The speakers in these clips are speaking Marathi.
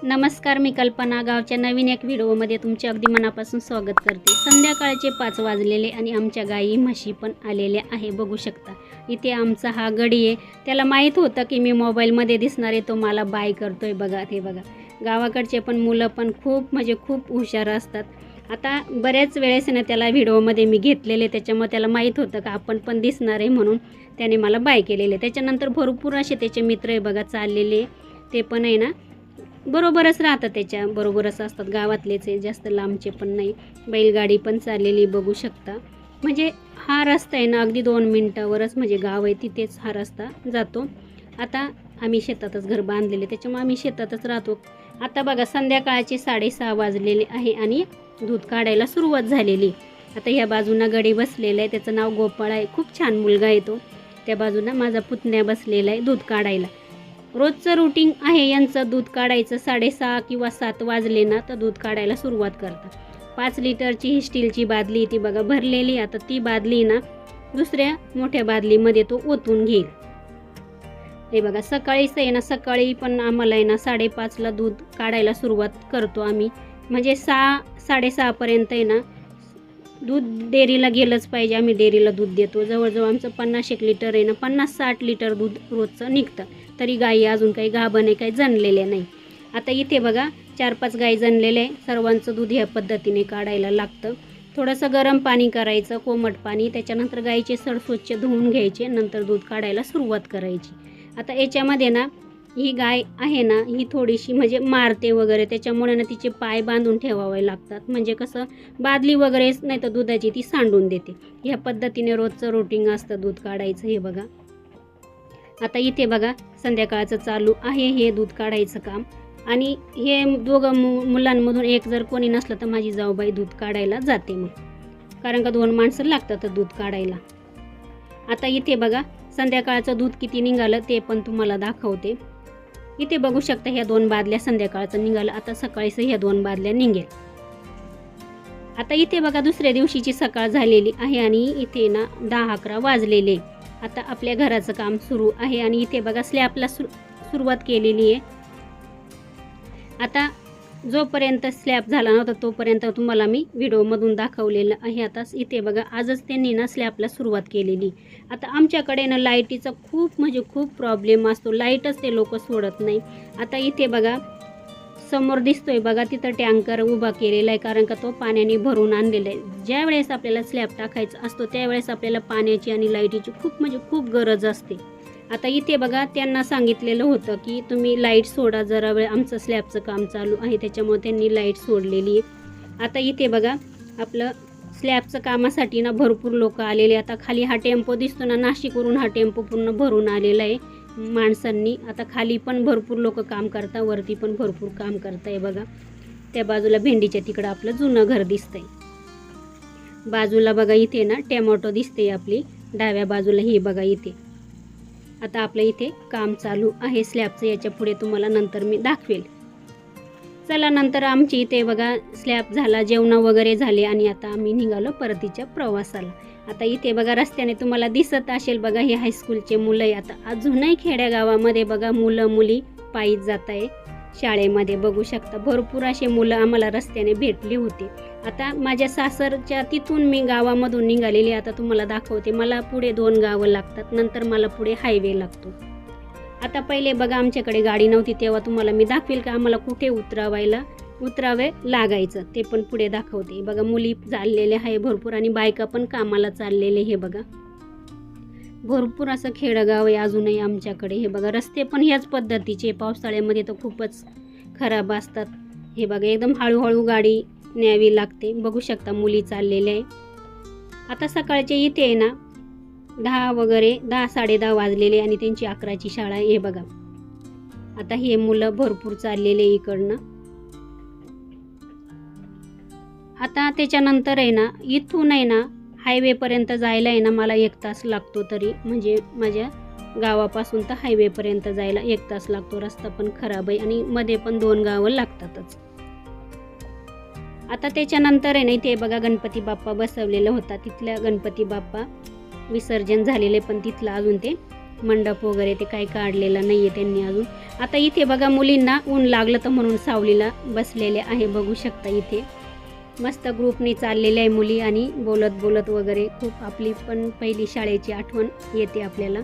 नमस्कार, मी कल्पना गावच्या नवीन एक व्हिडिओमध्ये तुमचे अगदी मनापासून स्वागत करते। संध्याकाळचे 5 वाजलेले आणि आमच्या गाई म्हशी पण आलेल्या आहे, बघू शकता। इथे आमचा हा गडी आहे, त्याला माहीत होतं की मी मोबाईलमध्ये दिसणार आहे, तो मला बाय करतोय। बघा ते बघा, गावाकडचे पण मुलं पण खूप हुशार असतात। आता बऱ्याच वेळेस ना त्याला व्हिडिओमध्ये मी घेतलेले, त्याच्यामुळे त्याला माहीत होतं का आपण पण दिसणार आहे, म्हणून त्याने मला बाय केलेले। त्याच्यानंतर भरपूर असे त्याचे मित्र आहे बघा चाललेले, ते पण आहे ना बरोबरच राहतात, त्याच्या बरोबरच असतात, गावातलेच आहे, जास्त लांबचे पण नाही। बैलगाडी पण चाललेली बघू शकता। म्हणजे हा रस्ता आहे ना अगदी 2 मिनिटावरच म्हणजे गाव आहे, तिथेच हा रस्ता जातो। आता आम्ही शेतातच घर बांधलेले, त्याच्यामुळे आम्ही शेतातच राहतो। आता बघा संध्याकाळचे 6:30 वाजलेले आहे आणि दूध काढायला सुरुवात झालेली। आता ह्या बाजूला गडी बसलेला आहे, त्याचं नाव गोपाळ आहे, खूप छान मुलगा आहे तो। त्या बाजूला माझा पुतण्या बसलेला आहे दूध काढायला। रोजचं रुटीन आहे यांचं दूध काढायचं। 6:30 किंवा 7 वाजले ना तर दूध काढायला सुरुवात करतात। 5 लिटरची ही स्टीलची बादली ती बघा भरलेली। आता ती बादली ना दुसऱ्या मोठ्या बादलीमध्ये तो ओतून घेईल। हे बघा सकाळीच आहे ना, सकाळी पण आम्हाला आहे ना 5:30ला दूध काढायला सुरुवात करतो आम्ही, म्हणजे 6-6:30 पर्यंत आहे ना दूध डेअरीला गेलंच पाहिजे। आम्ही डेअरीला दूध देतो, जवळजवळ आमचं 50-1 लिटर आहे ना, 50-60 लिटर दूध रोजचं निघतं। तरी गाई अजून काही गाभण आहे, काही जणलेल्या नाही। आता इथे बघा 4-5 गाई जणलेले आहे। सर्वांचं दूध ह्या पद्धतीने काढायला लागतं। थोडंसं गरम पाणी करायचं, कोमट पाणी, त्याच्यानंतर गाईचे सड स्वच्छ धुवून घ्यायचे, नंतर दूध काढायला सुरुवात करायची। आता याच्यामध्ये ना ही गाय आहे ना, ही थोडीशी म्हणजे मारते वगैरे, त्याच्यामुळे ना तिचे पाय बांधून ठेवावे लागतात, म्हणजे कसं बादली वगैरे नाही तर दुधाची ती सांडून देते। ह्या पद्धतीने रोजचं रुटीन असतं दूध काढायचं। हे बघा आता इथे बघा संध्याकाळचं चालू आहे हे दूध काढायचं काम। आणि हे दोघं मुलांमधून एक जर कोणी नसलं तर माझी जाऊबाई दूध काढायला जाते मग, कारण का 2 माणसं लागतात दूध काढायला। आता इथे बघा संध्याकाळचं दूध किती निघालं ते पण तुम्हाला दाखवते। इथे बघू शकता ह्या 2 बादल्या संध्याकाळचं निघालं। आता सकाळीच ह्या 2 बादल्या निघेल। आता इथे बघा दुसऱ्या दिवशीची सकाळ झालेली आहे आणि इथे ना 10-11 वाजलेले। आता आपल्या घराचं काम सुरू आहे आणि इथे बघा स्लॅबला सुरुवात केलेली आहे। आता जोपर्यंत स्लॅब झाला नव्हता तोपर्यंत तुम्हाला मी व्हिडिओमधून दाखवलेलं आहे। आता इथे बघा आजच त्यांनी ना स्लॅबला सुरुवात केलेली। आता आमच्याकडे ना लाईटीचा खूप प्रॉब्लेम असतो, लाईटच ते लोक सोडत नाही। आता इथे बघा समोर दिसतोय बघा तिथं टँकर उभा केलेला आहे, कारण का तो पाण्याने भरून आणलेला आहे। ज्या वेळेस आपल्याला स्लॅब टाकायचा असतो त्यावेळेस आपल्याला पाण्याची आणि लाईटीची खूप गरज असते। आता इथे बघा त्यांना सांगितलेलं होतं की तुम्ही लाईट सोडा जरा वेळ, आमचं स्लॅबचं काम चालू आहे, त्याच्यामुळे त्यांनी लाईट सोडलेली आहे। आता इथे बघा आपलं स्लॅबचं कामासाठी ना भरपूर लोक आलेले। आता खाली हा टेम्पो दिसतो ना, नाशिकवरून हा टेम्पो पूर्ण भरून आलेला आहे माणसांनी। आता खाली पण भरपूर लोक काम करतात, वरती पण भरपूर काम करताय बघा। त्या बाजूला भेंडीच्या तिकडं आपलं जुनं घर दिसतंय। बाजूला बघा इथे ना टोमॅटो दिसते आपली, डाव्या बाजूला ही बघा इथे। आता आपल्या इथे काम चालू आहे स्लॅबचं, याच्या पुढे तुम्हाला नंतर मी दाखवेल। चला नंतर आमची इथे बघा स्लॅब झाला, जेवण वगैरे झाले आणि आता आम्ही निघालो परतीच्या प्रवासाला। आता इथे बघा रस्त्याने तुम्हाला दिसत असेल बघा हे हायस्कूलचे मुलं आहे। आता अजूनही खेड्यागावामध्ये बघा मुलं मुली पायी जात आहे शाळेमध्ये, बघू शकता भरपूर असे मुलं आम्हाला रस्त्याने भेटले होते। आता माझ्या सासरच्या तिथून मी गावामधून निघालेली, आता तुम्हाला दाखवते। मला पुढे 2 गावं लागतात, नंतर मला पुढे हायवे लागतो। आता पहिले बघा आमच्याकडे गाडी नव्हती तेव्हा तुम्हाला मी दाखवेल का आम्हाला कुठे उतरावे लागायचं, ते पण पुढे दाखवते। बघा मुली चाललेल्या आहे भरपूर आणि बायका पण कामाला चाललेले। हे बघा भरपूर असं खेडगाव आहे अजूनही आमच्याकडे। हे बघा रस्ते पण ह्याच पद्धतीचे, पावसाळ्यामध्ये तर खूपच खराब असतात। हे बघा एकदम हळूहळू गाडी न्यावी लागते, बघू शकता मुली चाललेल्या आहे। आता सकाळचे इथे आहे ना 10-10:30 वाजलेले आणि त्यांची 11ची शाळा आहे। हे बघा आता हे मुलं भरपूर चाललेले इकडनं। आता त्याच्यानंतर आहे ना इथून आहे ना हायवेपर्यंत जायला आहे ना मला 1 तास लागतो, तरी म्हणजे माझ्या गावापासून तर हायवेपर्यंत जायला 1 तास लागतो। रस्ता पण खराब आहे आणि मध्ये पण 2 गावं लागतातच। आता त्याच्यानंतर आहे ना इथे बघा गणपती बाप्पा बसवलेला होता, तिथल्या गणपती बाप्पा विसर्जन झालेले, पण तिथलं अजून ते मंडप वगैरे ते काही काढलेलं नाही आहे त्यांनी अजून. आता इथे बघा मुलींना ऊन लागलं तर म्हणून सावलीला बसलेले आहे, बघू शकता. इथे मस्त ग्रुपने चाललेले आहे मुली आणि बोलत बोलत वगैरे. खूप आपली पण पहिली शाळेची आठवण येते आपल्याला.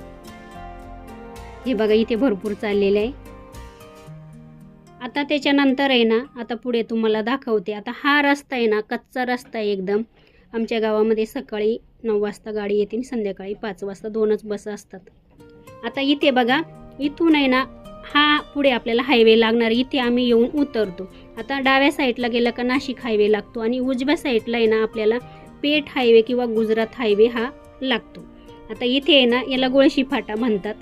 हे बघा इथे भरपूर चाललेले आहे. आता त्याच्यानंतर आहे ना, आता पुढे तुम्हाला दाखवते. आता हा रस्ता आहे ना, कच्चा रस्ता आहे एकदम. आमच्या गावामध्ये सकाळी 9 वाजता गाडी येते आणि संध्याकाळी 5 वाजता 2च बस असतात. आता इथे बघा, इथून आहे ना हा पुढे आपल्याला हायवे लागणार. इथे आम्ही येऊन उतरतो. आता डाव्या साईडला गेलं का नाशिक हायवे लागतो आणि उजव्या साईडला आहे ना आपल्याला पेठ हायवे किंवा गुजरात हायवे हा लागतो. आता इथे आहे ना याला गोळशी फाटा म्हणतात.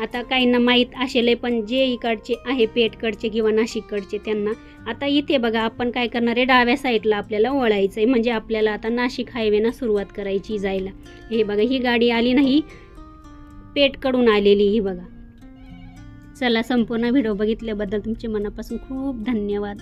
आता काहींना माहीत असेल, पण जे इकडचे आहे पेठकडचे किंवा नाशिककडचे त्यांना. आता इथे बघा आपण काय करणार आहे, डाव्या साईडला आपल्याला वळायचं आहे. म्हणजे आपल्याला आता नाशिक हायवेनं सुरुवात करायची जायला. हे बघा ही गाडी आली नाही, पेठकडून आलेली ही बघा. चला, संपूर्ण व्हिडिओ बघितल्याबद्दल तुमचे मनापासून खूप धन्यवाद.